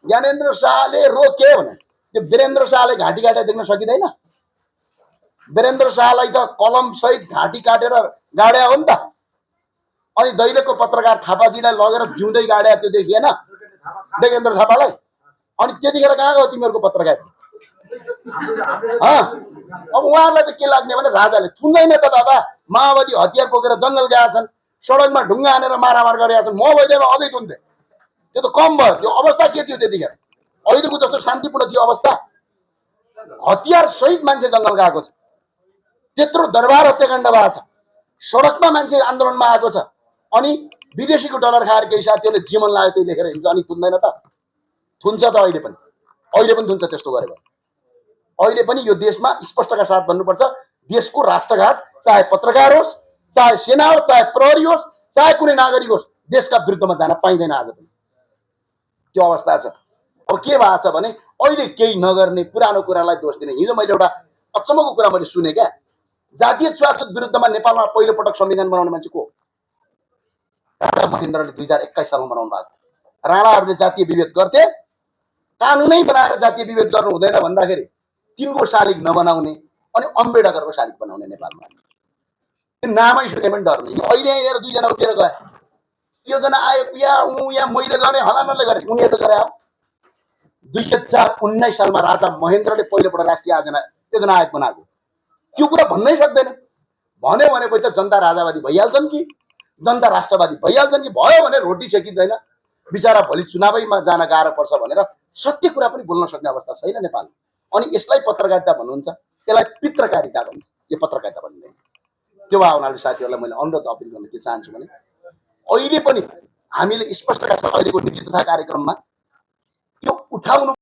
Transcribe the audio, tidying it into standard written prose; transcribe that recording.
ज्ञानेन्द्र शाहले रोके भने त्यो वीरेन्द्र शाहले घाँटी काटेर देख्न सकिँदैन। वीरेन्द्र शाहलाई त कलम सहित घाँटी काटेर गाड्या हो नि त। अनि दैलेखको पत्रकार थापाजीलाई लगेर जिउँदै गाड्या त्यो देखिएन देवेन्द्र थापालाई। अनि त्यतिखेर कहाँ गयो तिमीहरूको पत्रकार? अब उहाँहरूलाई त के लाग्ने भने राजाले थुन्दैन त दादा, माओवादी हतियार बोकेर जङ्गल गएका छन्, सडकमा ढुङ्गा हानेर मारामार गरेका छन्, म भइदिएमा अझै थुन्थे। त्यो त कम भयो। त्यो अवस्था के थियो त्यतिखेर? अहिलेको जस्तो शान्तिपूर्ण थियो अवस्था? हतियार सहित मान्छे जङ्गल गएको छ, त्यत्रो दरबार हत्याकाण्ड भएको छ, सडकमा मान्छे आन्दोलनमा आएको छ। अनि विदेशीको डलर खाएर केही साथीहरूले जीवन लाग्यो त्यही लेखेर हिँड्छ, अनि थुन्दैन त? थुन्छ त अहिले पनि थुन्छ। त्यस्तो गरे भने अहिले पनि यो देशमा स्पष्टका साथ भन्नुपर्छ, देशको राष्ट्रघात चाहे पत्रकार होस्, चाहे सेना होस्, चाहे प्रहरी होस्, चाहे कुनै नागरिक होस्, देशका विरुद्धमा जान पाइँदैन आज पनि। त्यो अवस्था छ। अब के भएको छ भने अहिले केही नगर्ने, पुरानो कुरालाई दोष दिने। हिजो मैले एउटा अचम्मको कुरा मैले सुने क्या, जातीय छुवाछुत विरुद्धमा नेपालमा पहिलोपटक संविधान बनाउने मान्छे को? राजा महेन्द्रले 2021 सालमा बनाउनु भएको। राणाहरूले जातीय विभेद गर्थे, कानुनै बनाएर जातीय विभेद गर्नु हुँदैन भन्दाखेरि तिनको शालिग नबनाउने अनि अम्बेडकरको शालिग बनाउने नेपालमा। त्यो नामै सुने पनि डर्ने। अहिले यहाँनिर दुईजना उभिएर गए, योजना आयो यहाँ मैले गरेँ, हलानले गरेँ, उनीहरूले गरे। 2019 सालमा राजा महेन्द्रले पहिलोपटक राष्ट्रिय योजना आयोग बनाएको। त्यो कुरा भन्नै सक्दैन। भन्यो भने त जनता राजावादी भइहाल्छन् कि जनता राष्ट्रवादी भइहाल्छन् कि? भयो भने रोटी छेकिँदैन, बिचरा भोलि चुनावैमा जान गाह्रो पर्छ भनेर सत्य कुरा पनि बोल्न सक्ने अवस्था छैन नेपालमा। अनि यसलाई पत्रकारिता भन्नुहुन्छ, यसलाई पित्रकारिता भन्छ, यो पत्रकारिता भन्दैन। त्यो भए हुनाले साथीहरूलाई मैले अनुरोध अपिल गर्न के चाहन्छु भने अहिले पनि हामीले स्पष्टका साथ अहिलेको नीति तथा कार्यक्रममा यो उठाउनु